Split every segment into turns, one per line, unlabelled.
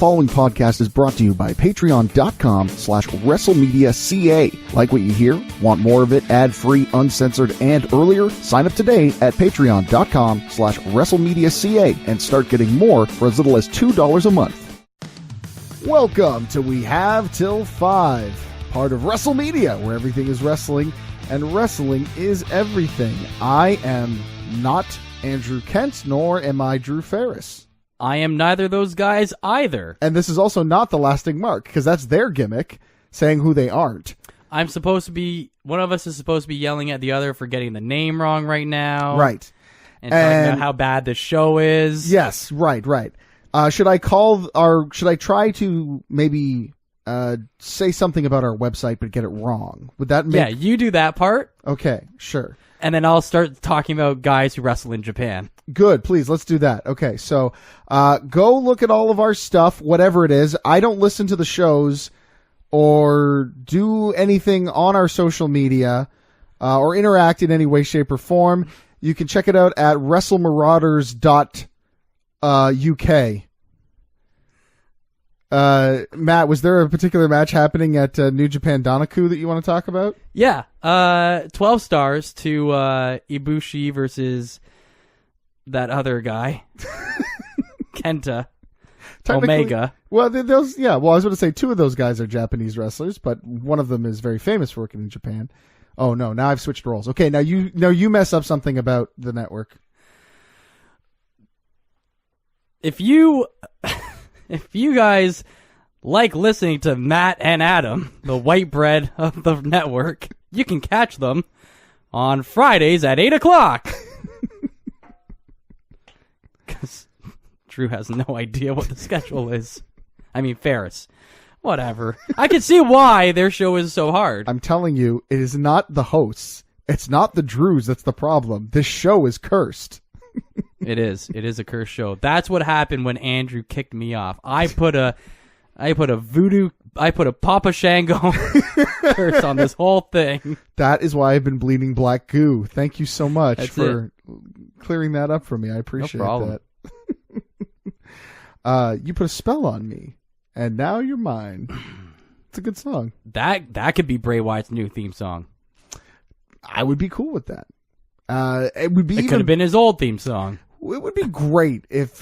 following podcast is brought to you by patreon.com/WrestleMediaCA. Like what you hear? Want more of it ad-free, uncensored, and earlier? Sign up today at patreon.com/WrestleMediaCA and start getting more for as little as $2 a month. Welcome to We Have Till 5, part of WrestleMedia, where everything is wrestling, and wrestling is everything. I am not Andrew Kent, nor am I Drew Ferris.
I am neither of those guys either.
And this is also not The Lasting Mark, because that's their gimmick, saying who they aren't.
I'm supposed to be, one of us is supposed to be yelling at the other for getting the name wrong right now.
Right.
And talking about how bad the show is.
Yes, right. Should I try to maybe say something about our website but get it wrong? Would that make...
Yeah, you do that part.
Okay, sure.
And then I'll start talking about guys who wrestle in Japan.
Good, please, let's do that. Okay, so go look at all of our stuff, whatever it is. I don't listen to the shows or do anything on our social media or interact in any way, shape, or form. You can check it out at WrestleMarauders.uk. Matt, was there a particular match happening at New Japan Danaku that you want to talk about?
Yeah, 12 stars to Ibushi versus that other guy, Kenta Omega.
Well, those, yeah. Well, I was going to say two of those guys are Japanese wrestlers, but one of them is very famous for working in Japan. Oh no! Now I've switched roles. Okay, now you mess up something about the network.
If you guys like listening to Matt and Adam, the white bread of the network, you can catch them on Fridays at 8:00. Because Drew has no idea what the schedule is. I mean, Ferris. Whatever. I can see why their show is so hard.
I'm telling you, it is not the hosts. It's not the Drews that's the problem. This show is cursed.
It is. It is a cursed show. That's what happened when Andrew kicked me off. I put a Papa Shango curse on this whole thing.
That is why I've been bleeding black goo. Thank you so much for clearing that up for me. I appreciate that. You put a spell on me, and now you're mine. It's a good song.
That could be Bray Wyatt's new theme song.
I would be cool with that. It
could have been his old theme song.
It would be great if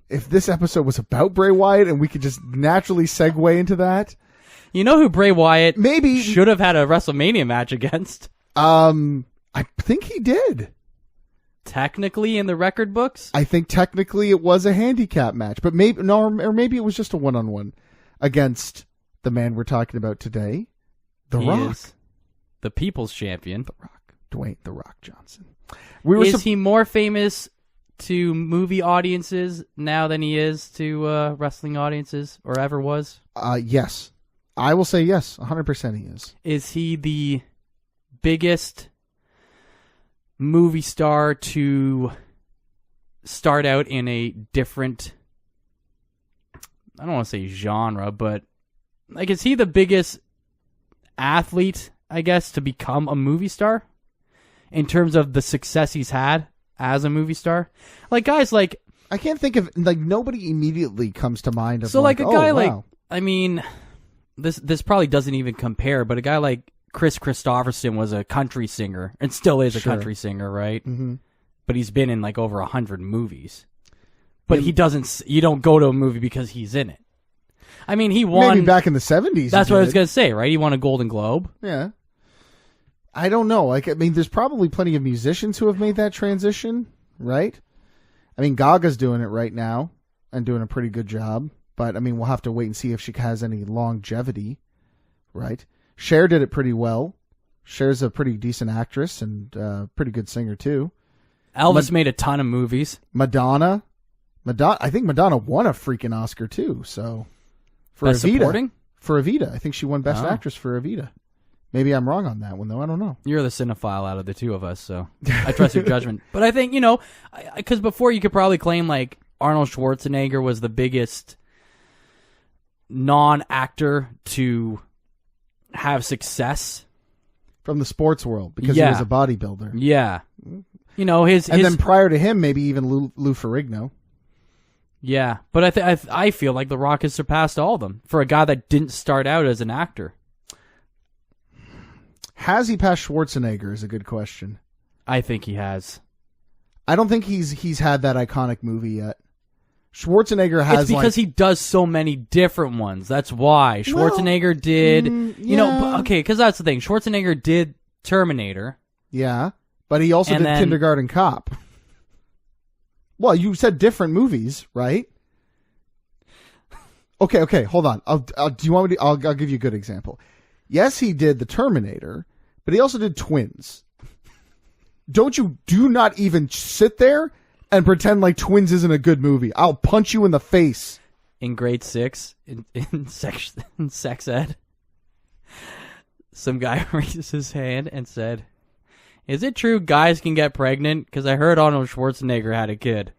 this episode was about Bray Wyatt and we could just naturally segue into that.
You know who Bray Wyatt
maybe
should have had a WrestleMania match against?
I think he did.
Technically, in the record books,
I think technically it was a handicap match, but maybe it was just a one-on-one against the man we're talking about today, The Rock,
is the People's Champion,
The Rock, Dwayne "The Rock" Johnson.
Is he more famous to movie audiences now than he is to wrestling audiences, or ever was?
Yes, I will say yes, 100% he is.
Is he the biggest movie star to start out in a different, I don't want to say genre, but like, is he the biggest athlete, I guess, to become a movie star in terms of the success he's had as a movie star? Like, guys like,
I can't think of, like, nobody immediately comes to mind of,
so like a guy
wow.
like, I mean, this probably doesn't even compare, but a guy like Chris Christopherson was a country singer and still is a country singer, right?
Mm-hmm.
But he's been in like over 100 movies. But you don't go to a movie because he's in it. I mean, he won.
Maybe back in the 70s.
That's what I was going to say, right? He won a Golden Globe.
Yeah. I don't know. Like, I mean, there's probably plenty of musicians who have made that transition, right? I mean, Gaga's doing it right now and doing a pretty good job. But, I mean, we'll have to wait and see if she has any longevity, right? Cher did it pretty well. Cher's a pretty decent actress and pretty good singer, too.
Elvis made a ton of movies.
Madonna. I think Madonna won a freaking Oscar, too. So, for
Best
Evita.
Supporting?
For Evita. I think she won Best Actress for Evita. Maybe I'm wrong on that one, though. I don't know.
You're the cinephile out of the two of us, so I trust your judgment. But I think, because before you could probably claim, like, Arnold Schwarzenegger was the biggest non-actor to have success
from the sports world because he was a bodybuilder.
Yeah. Then prior
to him, maybe even Lou Ferrigno.
Yeah, but I feel like The Rock has surpassed all of them for a guy that didn't start out as an actor.
Has he passed Schwarzenegger is a good question.
I think he has.
I don't think he's had that iconic movie yet. Schwarzenegger has.
It's because he does so many different ones. That's why Schwarzenegger did. You know, okay, because that's the thing. Schwarzenegger did Terminator.
Yeah, but he also did Kindergarten Cop. Well, you said different movies, right? Okay, hold on. Do you want me to? I'll give you a good example. Yes, he did the Terminator, but he also did Twins. Do not even sit there and pretend like Twins isn't a good movie. I'll punch you in the face.
In grade 6, in sex ed, some guy raised his hand and said, "Is it true guys can get pregnant? Because I heard Arnold Schwarzenegger had a kid."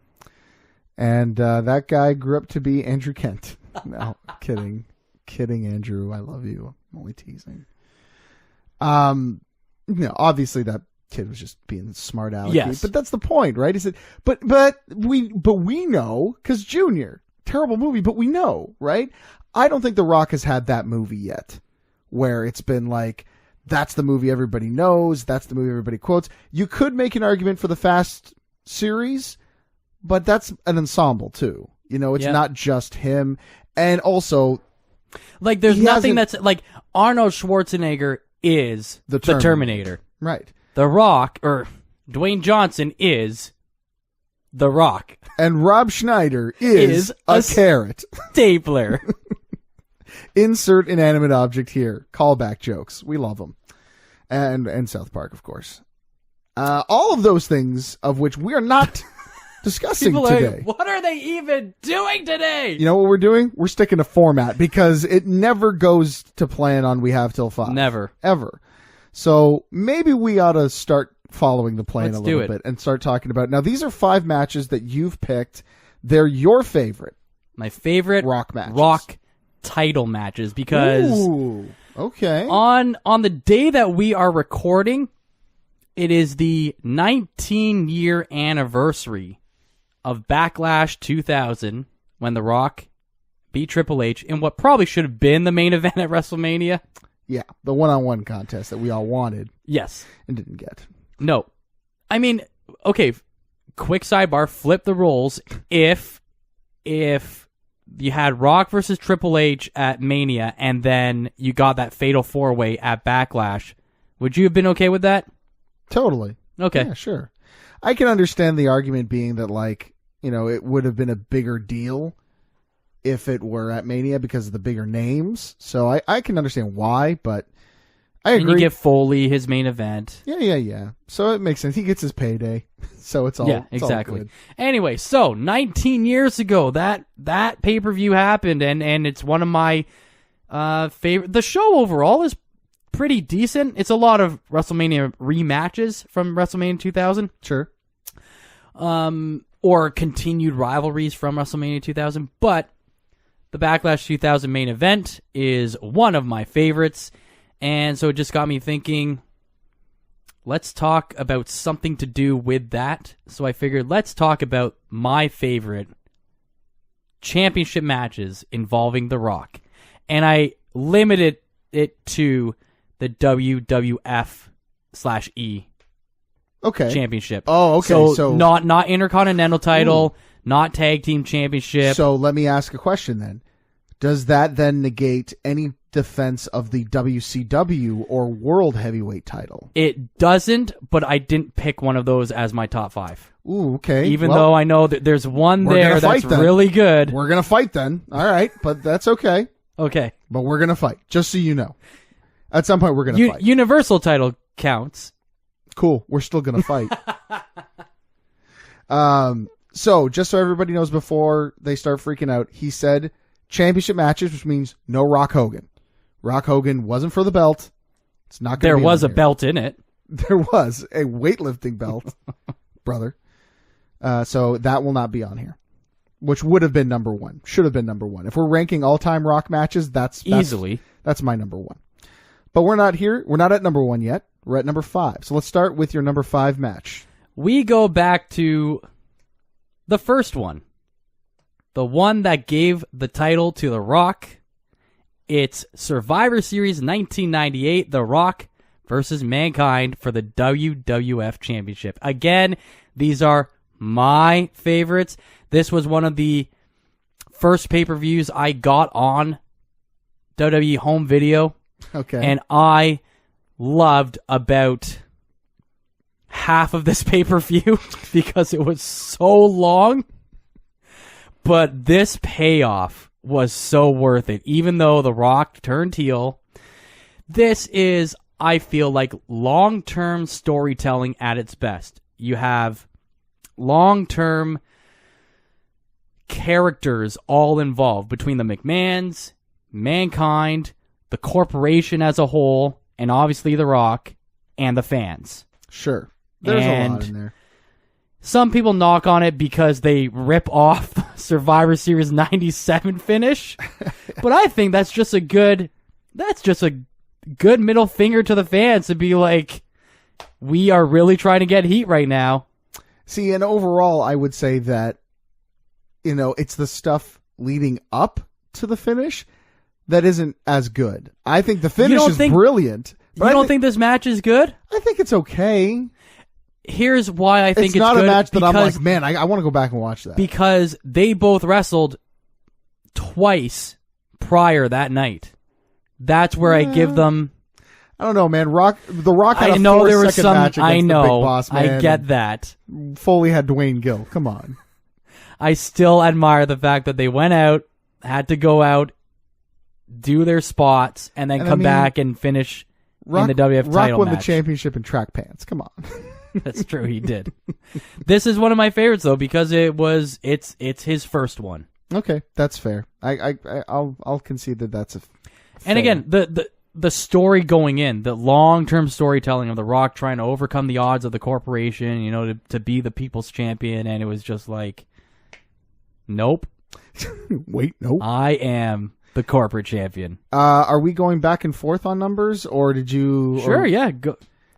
And that guy grew up to be Andrew Kent. No, kidding, Andrew. I love you. I'm only teasing. Obviously that kid was just being smart alecky.
Yes.
But that's the point, right? He said, but we know, because Junior, terrible movie, but we know, right? I don't think The Rock has had that movie yet, where it's been like, that's the movie everybody knows, that's the movie everybody quotes. You could make an argument for the Fast series, but that's an ensemble too. You know, it's not just him. And also,
like, there's nothing that's like Arnold Schwarzenegger is the Terminator.
Right.
The Rock, or Dwayne Johnson, is The Rock.
And Rob Schneider is a carrot.
Stapler.
Insert inanimate object here. Callback jokes. We love them. And South Park, of course. All of those things of which we are not discussing today.
What are they even doing today?
You know what we're doing? We're sticking to format because it never goes to plan on We Have Till 5.
Never.
Ever. So maybe we ought to start following the plan a little bit and start talking about. Now, these are 5 matches that you've picked. They're your favorite.
My favorite
Rock matches.
Rock title matches, because
okay.
On the day that we are recording, it is the 19-year anniversary of Backlash 2000 when The Rock beat Triple H in what probably should have been the main event at WrestleMania.
Yeah, the one-on-one contest that we all wanted.
Yes.
And didn't get.
No. I mean, okay, quick sidebar, flip the roles. If you had Rock versus Triple H at Mania and then you got that fatal 4-way at Backlash, would you have been okay with that?
Totally.
Okay.
Yeah, sure. I can understand the argument being that, like, you know, it would have been a bigger deal if it were at Mania because of the bigger names. So I can understand why, but I agree.
And you get Foley, his main event.
Yeah. So it makes sense. He gets his payday. So it's all
exactly.
All good.
Anyway, so 19 years ago, that pay-per-view happened, and it's one of my favorite. The show overall is pretty decent. It's a lot of WrestleMania rematches from WrestleMania 2000.
Sure.
Or continued rivalries from WrestleMania 2000, but the Backlash 2000 main event is one of my favorites, and so it just got me thinking, let's talk about something to do with that. So I figured, let's talk about my favorite championship matches involving The Rock. And I limited it to the WWF/E championship.
Oh, okay.
So not Intercontinental title, not Tag Team Championship.
So let me ask a question then. Does that then negate any defense of the WCW or World Heavyweight title?
It doesn't, but I didn't pick one of those as my top 5.
Ooh, okay.
Even though I know that there's one there that's really good.
We're going to fight then. All right, but that's okay.
Okay.
But we're going to fight, just so you know. At some point, we're going to fight.
Universal title counts.
Cool. We're still going to fight. So, just so everybody knows before they start freaking out, he said championship matches, which means no Rock Hogan. Rock Hogan wasn't for the belt. It's not going to be.
There was a belt in it.
There was a weightlifting belt, brother. So that will not be on here, which would have been number 1. Should have been number 1. If we're ranking all-time Rock matches, that's
easily.
That's my number 1. But we're not here. We're not at number 1 yet. We're at number 5. So let's start with your number 5 match.
We go back to the first one. the one that gave the title to The Rock. It's Survivor Series 1998, The Rock versus Mankind for the WWF Championship. Again, these are my favorites. This was one of the first pay-per-views I got on WWE Home Video.
Okay.
And I loved about half of this pay-per-view because it was so long. But this payoff was so worth it. Even though The Rock turned heel, this is, I feel like, long-term storytelling at its best. You have long-term characters all involved between the McMahons, Mankind, the corporation as a whole, and obviously The Rock, and the fans.
Sure. There's a lot in there.
Some people knock on it because they rip off Survivor Series 97 finish. But I think that's just a good middle finger to the fans to be like, we are really trying to get heat right now.
See, and overall, I would say that, it's the stuff leading up to the finish that isn't as good. I think the finish is brilliant.
But you don't think this match is good?
I think it's okay.
Here's why I think it's
not
good.
A match that I'm like, man, I want to go back and watch that.
Because they both wrestled twice prior that night. That's where I give them...
I don't know, man. The Rock had a 4-second match against the Big Boss Man.
I get that.
Foley had Dwayne Gill. Come on.
I still admire the fact that they went out, had to go out, do their spots, and then come back and finish in the WWF title match.
Rock won the championship in track pants. Come on.
That's true, he did. This is one of my favorites though because it's his first one.
Okay, that's fair. I'll concede that that's a. Fair.
And again, the story going in, the long-term storytelling of The Rock trying to overcome the odds of the corporation, to be the people's champion, and it was just like, nope.
Wait, nope.
I am the corporate champion.
Are we going back and forth on numbers, or did you?
Sure, yeah. Go.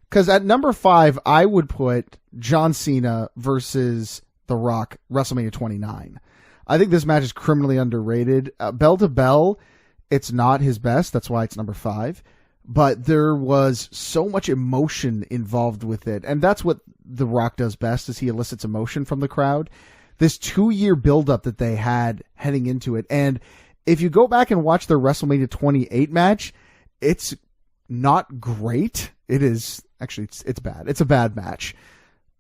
Because at number 5, I would put John Cena versus The Rock, WrestleMania 29. I think this match is criminally underrated. Bell to bell, it's not his best. That's why it's number 5. But there was so much emotion involved with it. And that's what The Rock does best, is he elicits emotion from the crowd. This 2-year buildup that they had heading into it. And if you go back and watch their WrestleMania 28 match, it's not great. It is... Actually, it's bad. It's a bad match.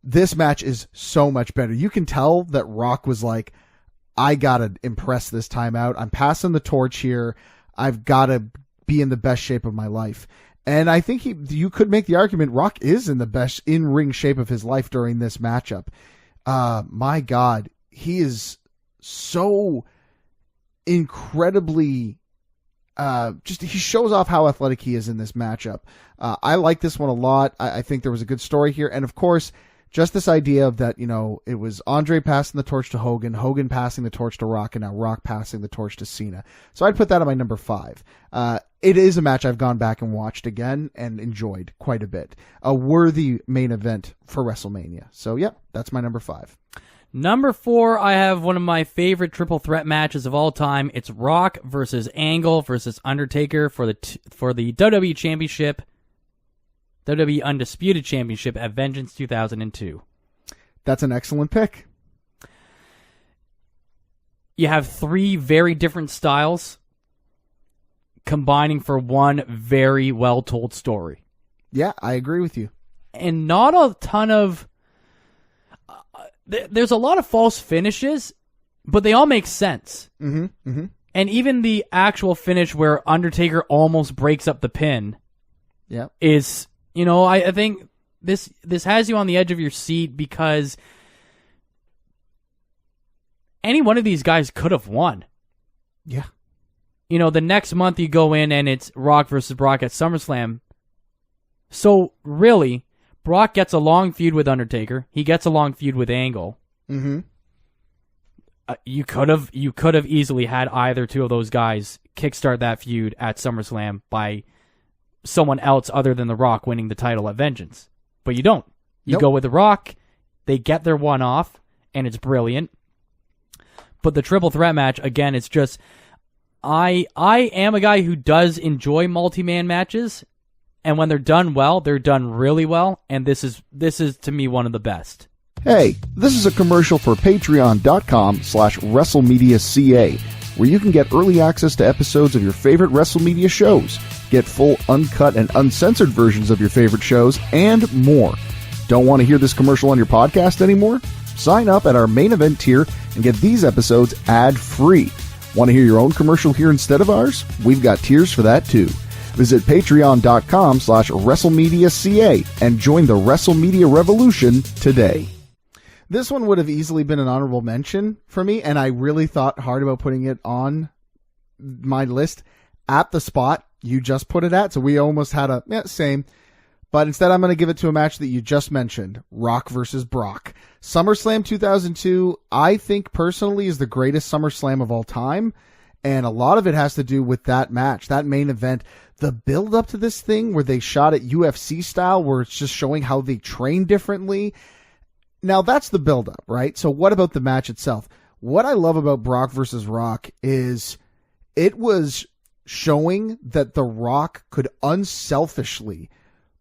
This match is so much better. You can tell that Rock was like, I got to impress this time out. I'm passing the torch here. I've got to be in the best shape of my life. And I think you could make the argument Rock is in the best in-ring shape of his life during this matchup. My God, he is so incredibly... he shows off how athletic he is in this matchup. I like this one a lot. I think there was a good story here. And of course, just this idea of that, it was Andre passing the torch to Hogan passing the torch to Rock, and now Rock passing the torch to Cena. So I'd put that on my number 5. It is a match I've gone back and watched again and enjoyed quite a bit. A worthy main event for WrestleMania. So yeah, that's my number 5.
Number 4, I have one of my favorite triple threat matches of all time. It's Rock versus Angle versus Undertaker for the WWE Championship, WWE Undisputed Championship at Vengeance 2002.
That's an excellent pick.
You have 3 very different styles combining for one very well-told story.
Yeah, I agree with you.
And not a ton of... There's a lot of false finishes, but they all make sense.
Mm-hmm, mm-hmm.
And even the actual finish where Undertaker almost breaks up the pin is, I think this has you on the edge of your seat because any one of these guys could have won.
Yeah.
The next month you go in and it's Rock versus Brock at SummerSlam. So really... Brock gets a long feud with Undertaker. He gets a long feud with Angle.
Mm-hmm.
You could have easily had either two of those guys kickstart that feud at SummerSlam by someone else other than The Rock winning the title at Vengeance. But you don't. You go with The Rock. They get their one off, and it's brilliant. But the triple threat match, again, it's just, I am a guy who does enjoy multi-man matches, and when they're done well, they're done really well, and this is to me one of the best.
Hey, this is a commercial for patreon.com/WrestleMediaCA, where you can get early access to episodes of your favorite WrestleMedia shows, get full uncut and uncensored versions of your favorite shows, and more. Don't want to hear this commercial on your podcast anymore? Sign up at our main event tier and get these episodes ad-free. Want to hear your own commercial here instead of ours? We've got tiers for that too. Visit patreon.com/WrestleMediaCA and join the WrestleMedia revolution today.
This one would have easily been an honorable mention for me, and I really thought hard about putting it on my list at the spot you just put it at, so we almost had same. But instead, I'm going to give it to a match that you just mentioned, Rock versus Brock. SummerSlam 2002, I think personally is the greatest SummerSlam of all time, and a lot of it has to do with that match, that main event. The build up to this thing where they shot it UFC style, where it's just showing how they train differently. Now, that's the build-up, right? So what about the match itself? What I love about Brock versus Rock is it was showing that The Rock could unselfishly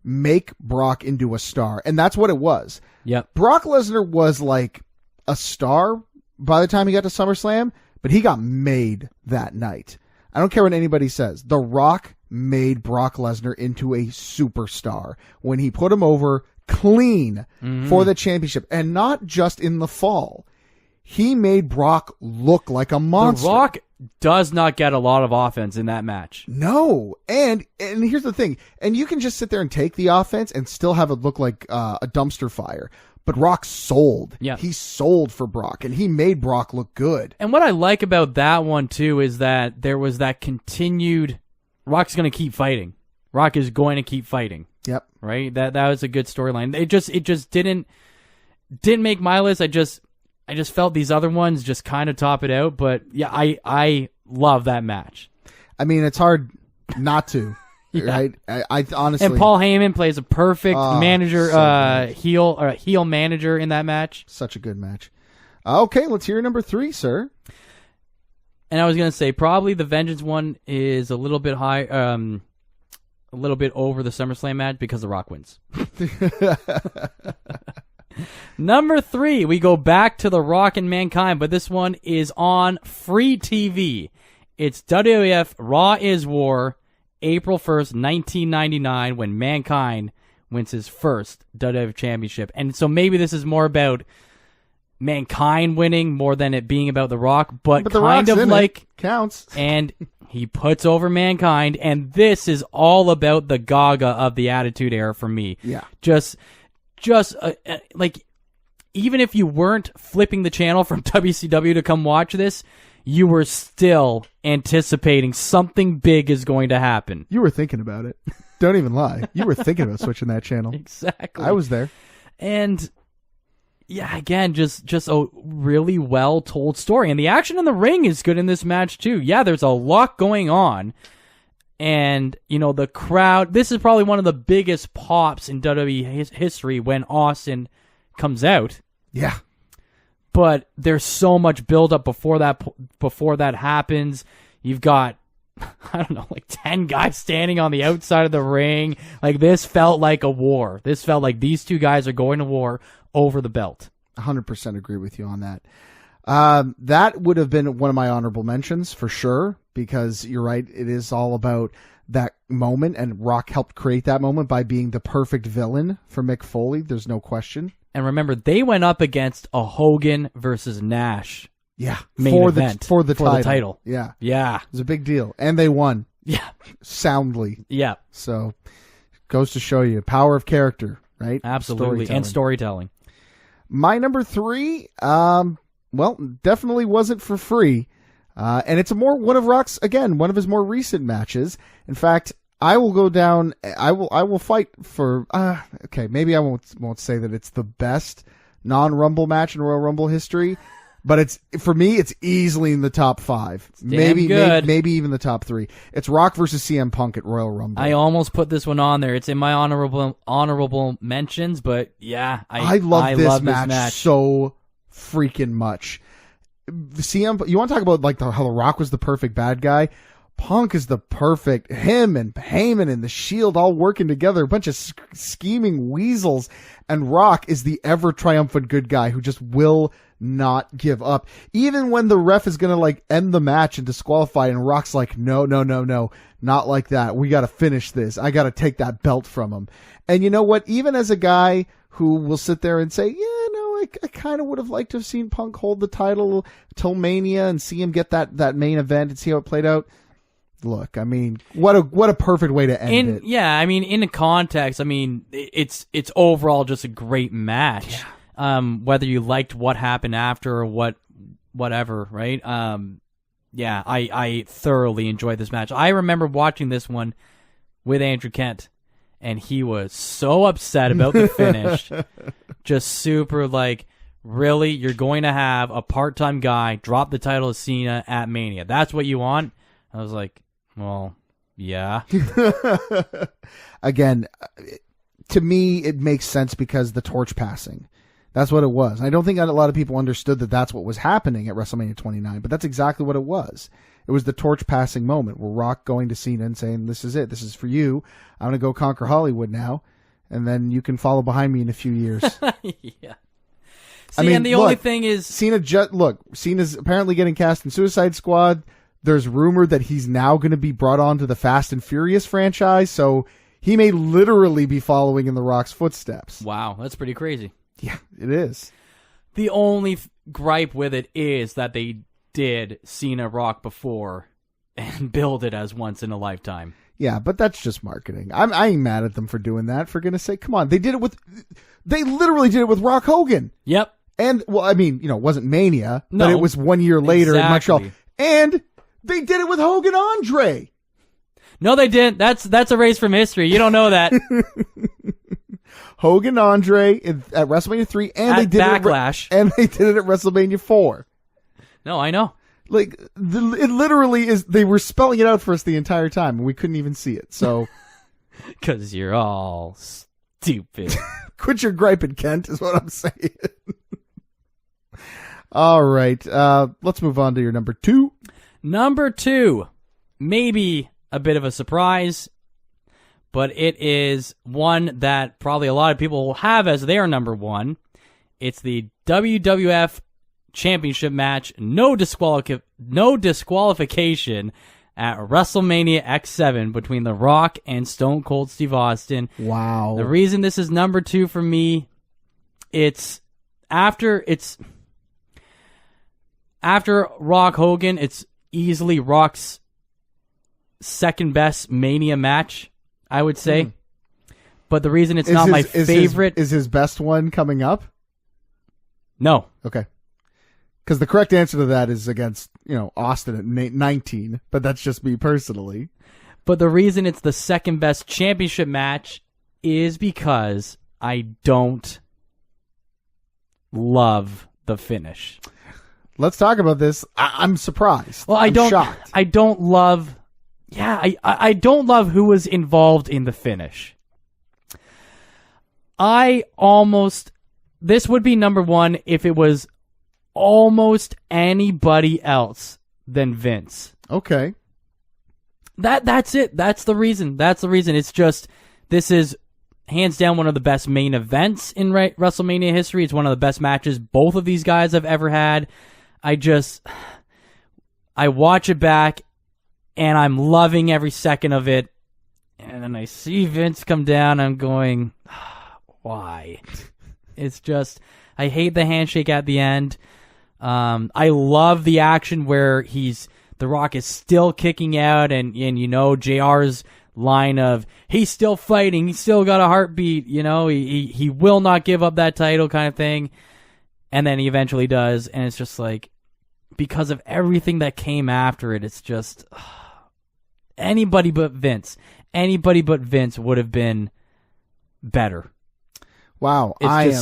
make Brock into a star. And that's what it was.
Yep.
Brock Lesnar was like a star by the time he got to SummerSlam, but he got made that night. I don't care what anybody says. The Rock made Brock Lesnar into a superstar when he put him over clean for the championship, and not just in the fall. He made Brock look like a monster.
The Rock does not get a lot of offense in that match.
No, and here's the thing, and you can just sit there and take the offense and still have it look like a dumpster fire. But Rock sold.
Yeah.
He sold for Brock, and he made Brock look good.
And what I like about that one too is that there was that continued. Rock's going to keep fighting. Rock is going to keep fighting.
Yep.
Right. That was a good storyline. It just didn't make my list. I just felt these other ones just kind of top it out. But yeah, I love that match.
I mean, it's hard not to.
Yeah.
Right. I honestly.
And Paul Heyman plays a perfect manager,
so
heel manager in that match.
Such a good match. Okay, let's hear number 3, sir.
And I was gonna say probably the Vengeance one is a little bit high. A little bit over the SummerSlam match because The Rock wins. Number 3, we go back to The Rock and Mankind, but this one is on free TV. It's WWF Raw is War, April 1st, 1999, when Mankind wins his first WWF Championship. And so maybe this is more about Mankind winning more than it being about The Rock, but
the
kind
Rock's
of
in
like...
it. Counts.
And he puts over Mankind, and this is all about the Gaga of the Attitude Era for me.
Yeah.
Just like, even if you weren't flipping the channel from WCW to come watch this, you were still anticipating something big is going to happen.
You were thinking about it. Don't even lie. You were thinking about switching that channel.
Exactly.
I was there.
And yeah, again, just a really well-told story. And the action in the ring is good in this match, too. Yeah, there's a lot going on. And, you know, the crowd... This is probably one of the biggest pops in WWE history when Austin comes out.
Yeah.
But there's so much build-up before that happens. You've got, I don't know, like 10 guys standing on the outside of the ring. Like, this felt like a war. This felt like these two guys are going to war over the belt.
100% agree with you on that. That would have been one of my honorable mentions for sure, because you're right. It is all about that moment, and Rock helped create that moment by being the perfect villain for Mick Foley. There's no question.
And remember, they went up against a Hogan versus Nash.
Yeah.
Main event
for the title.
Yeah.
Yeah. It was a big deal. And they won.
Yeah.
Soundly.
Yeah.
So, goes to show you power of character, right?
Absolutely. And storytelling.
My number 3, definitely wasn't for free. And it's one of Rock's, again, one of his more recent matches. In fact, I will go down, I will fight for, okay, maybe I won't say that it's the best non-Rumble match in Royal Rumble history, but for me, it's easily in the top 5. Maybe even the top 3. It's Rock versus CM Punk at Royal Rumble.
I almost put this one on there. It's in my honorable mentions, but yeah,
I love this match so freaking much. CM, you want to talk about like how The Rock was the perfect bad guy? Punk is the perfect, him and Heyman and the Shield all working together, a bunch of scheming weasels, and Rock is the ever triumphant good guy who just will not give up. Even when the ref is going to like end the match and disqualify, and Rock's like, no, not like that. We got to finish this. I got to take that belt from him. And you know what? Even as a guy who will sit there and say, I kind of would have liked to have seen Punk hold the title till Mania and see him get that main event and see how it played out. Look, I mean, what a perfect way to end it.
Yeah, I mean, in the context, I mean, it's overall just a great match. Yeah. Whether you liked what happened after or whatever, right? Yeah, I thoroughly enjoyed this match. I remember watching this one with Andrew Kent, and he was so upset about the finish. Just super like, really? You're going to have a part-time guy drop the title of Cena at Mania? That's what you want? I was like, well, yeah.
Again, to me, it makes sense because the torch passing. That's what it was. I don't think a lot of people understood that that's what was happening at WrestleMania 29, but that's exactly what it was. It was the torch passing moment where Rock going to Cena and saying, this is it. This is for you. I'm going to go conquer Hollywood now, and then you can follow behind me in a few years.
Yeah. See, and the only thing is...
Cena's apparently getting cast in Suicide Squad. There's rumor that he's now going to be brought on to the Fast and Furious franchise, so he may literally be following in The Rock's footsteps.
Wow, that's pretty crazy.
Yeah, it is.
The only gripe with it is that they did Cena Rock before and build it as once in a lifetime.
Yeah, but that's just marketing. I ain't mad at them for doing that, for goodness sake. Come on, they literally did it with Rock Hogan.
Yep.
And, well, I mean, it wasn't Mania,
no,
but it was 1 year later in Montreal.
Exactly.
And they did it with Hogan Andre.
No, they didn't. That's a race from history. You don't know that.
Hogan Andre at WrestleMania 3, and they did
Backlash.
and they did it at WrestleMania 4.
No, I know.
Like, it literally is, they were spelling it out for us the entire time, and we couldn't even see it, so.
Because you're all stupid.
Quit your griping, Kent, is what I'm saying. All right, let's move on to your number 2.
Number 2, maybe a bit of a surprise, but it is one that probably a lot of people will have as their number 1. It's the WWF Championship match, no disqualification at WrestleMania X7 between The Rock and Stone Cold Steve Austin.
Wow.
The reason this is number 2 for me, it's after Rock Hogan, it's easily Rock's second best Mania match, I would say. But the reason it's not my favorite...
Is his best one coming up?
No.
Okay. Because the correct answer to that is against, Austin at 19, but that's just me personally.
But the reason it's the second best championship match is because I don't love the finish.
Let's talk about this. I'm surprised.
Well,
I'm shocked.
I don't love... Yeah, I don't love who was involved in the finish. This would be number 1 if it was almost anybody else than Vince.
Okay.
That's it. That's the reason. It's just, this is hands down one of the best main events in WrestleMania history. It's one of the best matches both of these guys have ever had. I watch it back and I'm loving every second of it. And then I see Vince come down. I'm going, why? It's just, I hate the handshake at the end. I love the action where The Rock is still kicking out and JR's line of, he's still fighting, he's still got a heartbeat, he will not give up that title kind of thing. And then he eventually does, and it's just like, because of everything that came after it, it's just, anybody but Vince would have been better.
Wow.
I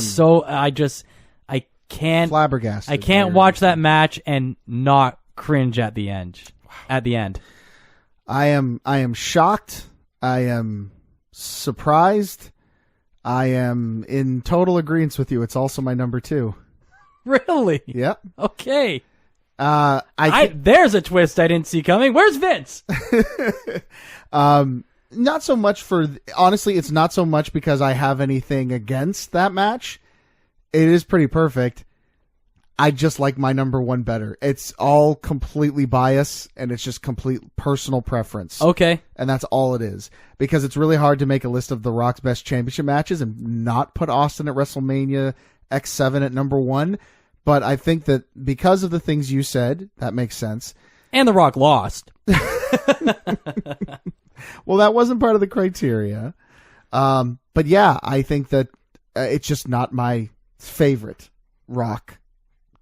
can't
flabbergasted.
I can't watch that match and not cringe at the end.
Wow.
At the end.
I am shocked. I am surprised. I am in total agreement with you. It's also my number 2.
Really?
Yep.
Okay. There's a twist I didn't see coming. Where's Vince?
Not so much honestly, it's not so much because I have anything against that match. It is pretty perfect. I just like my number one better. It's all completely bias, and it's just complete personal preference.
Okay.
And that's all it is. Because it's really hard to make a list of The Rock's best championship matches and not put Austin at WrestleMania X7 at number one. But I think that because of the things you said, that makes sense.
And The Rock lost.
Well, that wasn't part of the criteria. But yeah, I think that it's just not my favorite Rock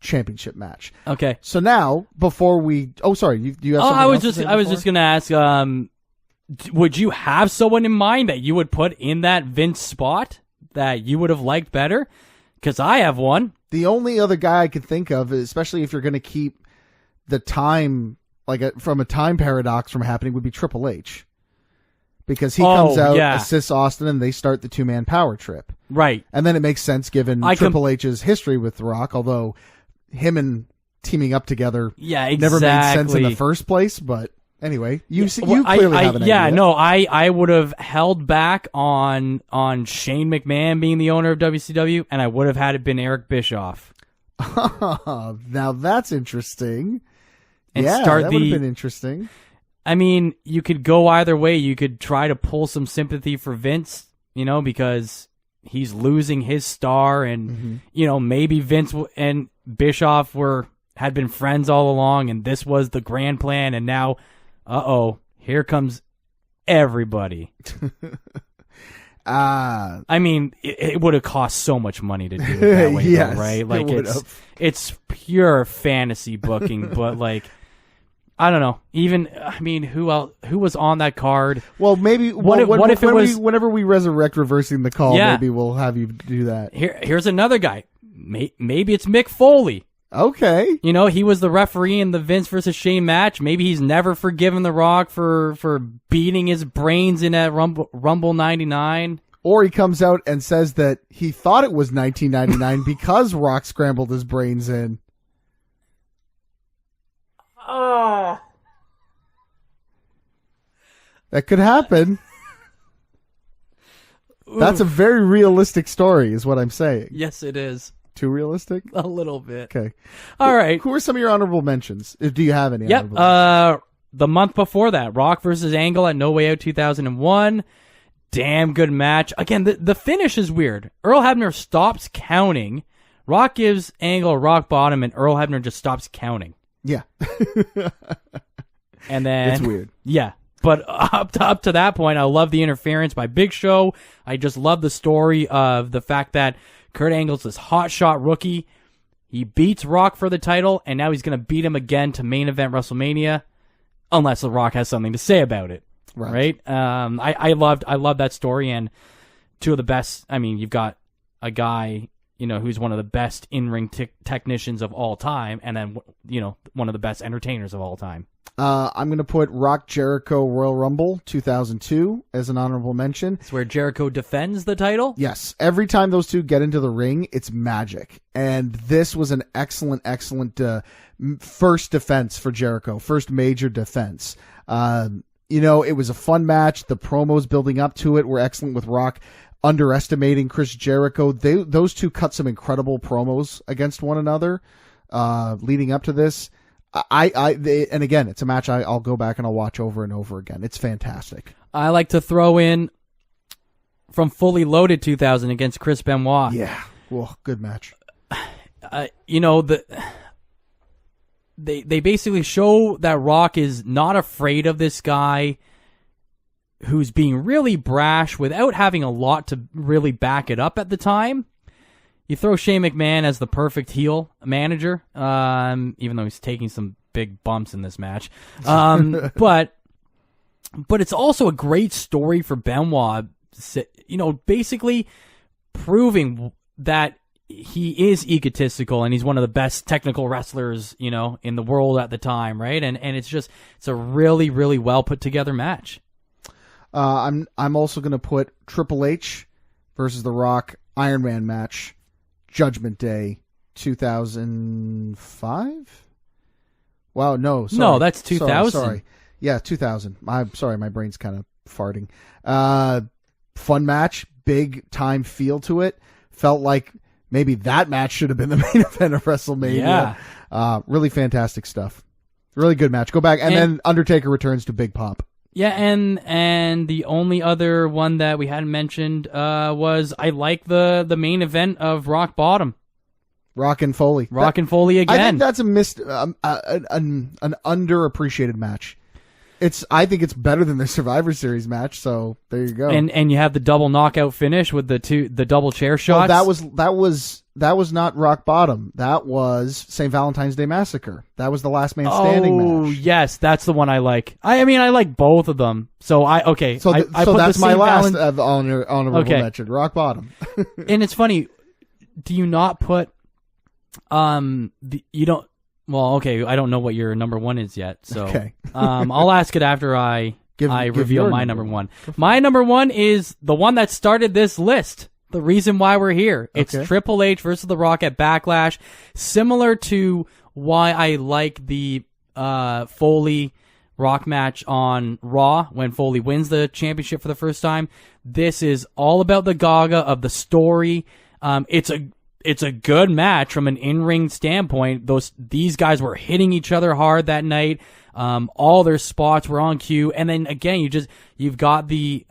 championship match.
Okay.
So now, before we... Oh, sorry. You have something
I was
else
just going to ask, would you have someone in mind that you would put in that Vince spot that you would have liked better? Because I have one.
The only other guy I could think of, especially if you're going to keep the time, from a time paradox from happening, would be Triple H. Because he comes out, assists Austin, and they start the two-man power trip.
Right.
And then it makes sense given Triple H's history with The Rock, although him and teaming up together never made sense in the first place. But anyway, you clearly have an idea.
Yeah, no, I would have held back on Shane McMahon being the owner of WCW, and I would have had it been Eric Bischoff.
Now that's interesting.
And
that would have been interesting.
I mean, you could go either way. You could try to pull some sympathy for Vince, because he's losing his star, and maybe Vince and Bischoff had been friends all along, and this was the grand plan, and now, here comes everybody. I mean, it would have cost so much money to do it that way,
yes,
though, right? Like it's pure fantasy booking, but I don't know. Even, who else? Who was on that card?
Well, maybe. Whenever we resurrect reversing the call, maybe we'll have you do that.
Here's another guy. Maybe it's Mick Foley.
Okay.
He was the referee in the Vince versus Shane match. Maybe he's never forgiven The Rock for beating his brains in at Rumble 99.
Or he comes out and says that he thought it was 1999 because Rock scrambled his brains in.
Oh.
That could happen. Ooh. That's a very realistic story, is what I'm saying.
Yes, it is.
Too realistic?
A little bit.
Okay.
All right.
Who are some of your honorable mentions? Do you have any?
Yep. The month before that, Rock versus Angle at No Way Out 2001. Damn good match. Again, the finish is weird. Earl Hebner stops counting. Rock gives Angle a rock bottom, and Earl Hebner just stops counting.
Yeah.
And then
it's weird.
Yeah. But up to that point, I love the interference by Big Show. I just love the story of the fact that Kurt Angle's this hotshot rookie. He beats Rock for the title, and now he's going to beat him again to main event WrestleMania, unless The Rock has something to say about it. Right? I loved that story, and two of the best. You've got a guy, who's one of the best in-ring technicians of all time, and then, one of the best entertainers of all time.
I'm going to put Rock Jericho Royal Rumble 2002 as an honorable mention.
It's where Jericho defends the title?
Yes. Every time those two get into the ring, it's magic. And this was an excellent first defense for Jericho, first major defense. It was a fun match. The promos building up to it were excellent with Rock underestimating Chris Jericho. Those two cut some incredible promos against one another leading up to this. And again, it's a match I'll go back and I'll watch over and over again. It's fantastic. I
like to throw in from Fully Loaded 2000 against Chris Benoit.
Yeah, well, good match.
They basically show that Rock is not afraid of this guy who's being really brash without having a lot to really back it up at the time. You throw Shane McMahon as the perfect heel manager, even though he's taking some big bumps in this match. But it's also a great story for Benoit, basically proving that he is egotistical and he's one of the best technical wrestlers, in the world at the time, right? And it's a really, really well put together match.
I'm also going to put Triple H versus The Rock Iron Man match. Judgment Day 2005? Wow, no. Sorry.
No, that's 2000.
Sorry. Yeah, 2000. I'm sorry, my brain's kind of farting. Fun match, big time feel to it. Felt like maybe that match should have been the main event of WrestleMania.
Yeah.
Really fantastic stuff. Really good match. Go back, and then Undertaker returns to Big Pop.
Yeah, and the only other one that we hadn't mentioned was I like the main event of Rock Bottom.
Rock and Foley.
And Foley again.
I think that's an underappreciated match. I think it's better than the Survivor Series match. So there you go.
And you have the double knockout finish with the double chair shots.
Well, that was not Rock Bottom. That was St. Valentine's Day Massacre. That was the last man standing match.
Oh yes, that's the one I like. I mean I like both of them. So I put
that's my last honorable
Okay.
mention. Rock Bottom.
And it's funny. Do you not put you don't? Well, okay, I don't know what your number one is yet, so
okay.
I'll ask it after I reveal my number one. My number one is the one that started this list. The reason why we're here. It's Triple H versus The Rock at Backlash. Similar to why I like the Foley Rock match on Raw when Foley wins the championship for the first time. This is all about the Gaga of the story. It's a good match from an in-ring standpoint. These guys were hitting each other hard that night. All their spots were on cue. And then again, you've got the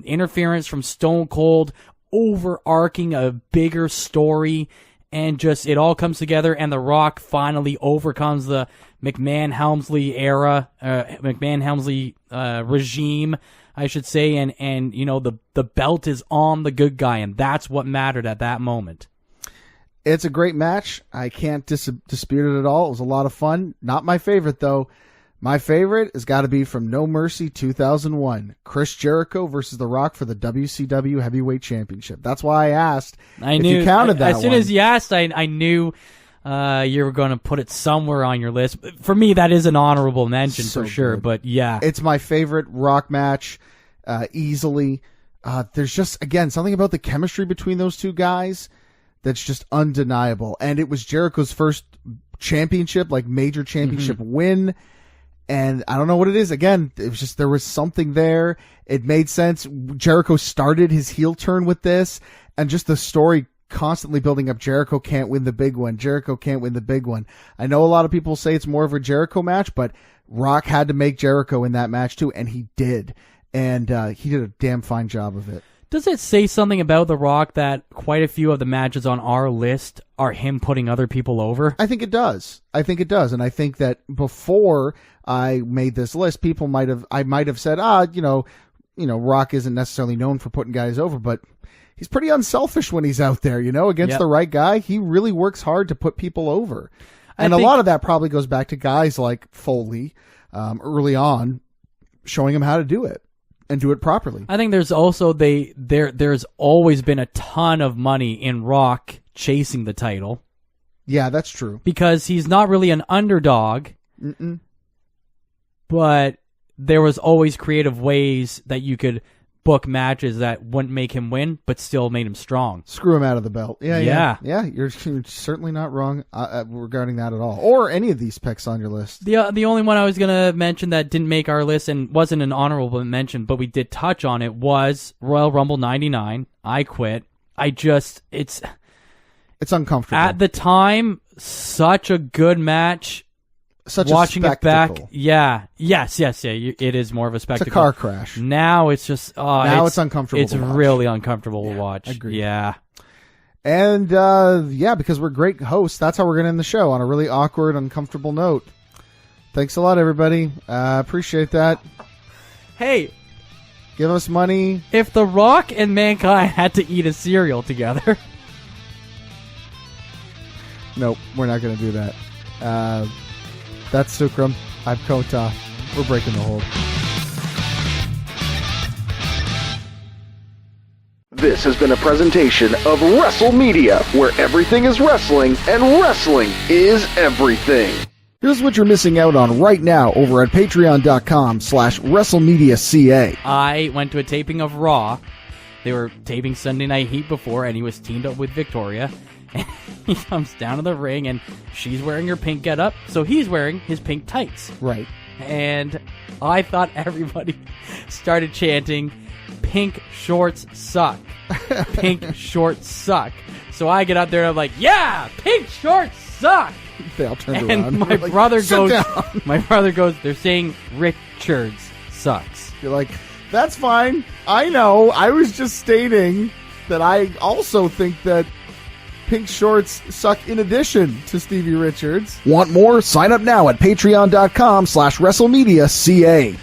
interference from Stone Cold overarching a bigger story, and just it all comes together, and The Rock finally overcomes the McMahon-Helmsley era, McMahon-Helmsley regime, I should say, and you know the belt is on the good guy, and that's what mattered at that moment.
It's a great match. I can't dispute it at all. It was a lot of fun. Not my favorite, though. My favorite has got to be from No Mercy 2001. Chris Jericho versus The Rock for the WCW Heavyweight Championship. That's why I asked if you counted that
as soon
one.
as you asked, I knew you were going to put it somewhere on your list. For me, that is an honorable mention for sure,
good.
But yeah.
It's my favorite Rock match, easily. There's just, again, something about the chemistry between those two guys that's just undeniable. And it was Jericho's first championship, like major championship win. And I don't know what it is. Again, it was just, there was something there. It made sense. Jericho started his heel turn with this, and just the story constantly building up. Jericho can't win the big one. Jericho can't win the big one. I know a lot of people say it's more of a Jericho match, but Rock had to make Jericho in that match too, and he did. And he did a damn fine job of it.
Does it say something about The Rock that quite a few of the matches on our list are him putting other people over?
I think it does. And I think that before I made this list, I might have said, Rock isn't necessarily known for putting guys over, but he's pretty unselfish when he's out there, against the right guy. He really works hard to put people over. And a lot of that probably goes back to guys like Foley early on, showing him how to do it. And do it properly.
I think there's also there's always been a ton of money in Rock chasing the title.
Yeah, that's true.
Because he's not really an underdog. But there was always creative ways that you could book matches that wouldn't make him win, but still made him strong.
Screw him out of the belt. Yeah. You're certainly not wrong regarding that at all, or any of these picks on your list.
The only one I was gonna mention that didn't make our list and wasn't an honorable mention, but we did touch on it, was Royal Rumble '99. I quit. It's
uncomfortable
at the time. Such a good match. Watching it back, yes, it is more of a spectacle.
It's a car crash.
Now it's just
it's uncomfortable.
It's really uncomfortable to watch.
Agreed.
Yeah,
and because we're great hosts, that's how we're going to end the show, on a really awkward, uncomfortable note. Thanks a lot, everybody. Appreciate that.
Hey,
give us money. If
The Rock and Mankind had to eat a cereal together,
nope, we're not going to do that. That's Sukram. I'm Kota. We're breaking the hold.
This has been a presentation of WrestleMedia, where everything is wrestling and wrestling is everything. Here's what you're missing out on right now over at patreon.com/WrestleMediaCA.
I went to a taping of Raw, They were taping Sunday Night Heat before, and he was teamed up with Victoria. And he comes down to the ring, and she's wearing her pink getup, so he's wearing his pink tights.
Right.
And I thought everybody started chanting, "Pink shorts suck. Pink shorts suck." So I get out there and I'm like, "Yeah, pink shorts suck."
They all turned
And
around.
my
They're like,
brother
"Sit
goes,
down."
my brother goes, "They're saying Richards sucks."
You're like, that's fine. I know. I was just stating that I also think that pink shorts suck in addition to Stevie Richards.
Want more? Sign up now at patreon.com/WrestleMediaCA.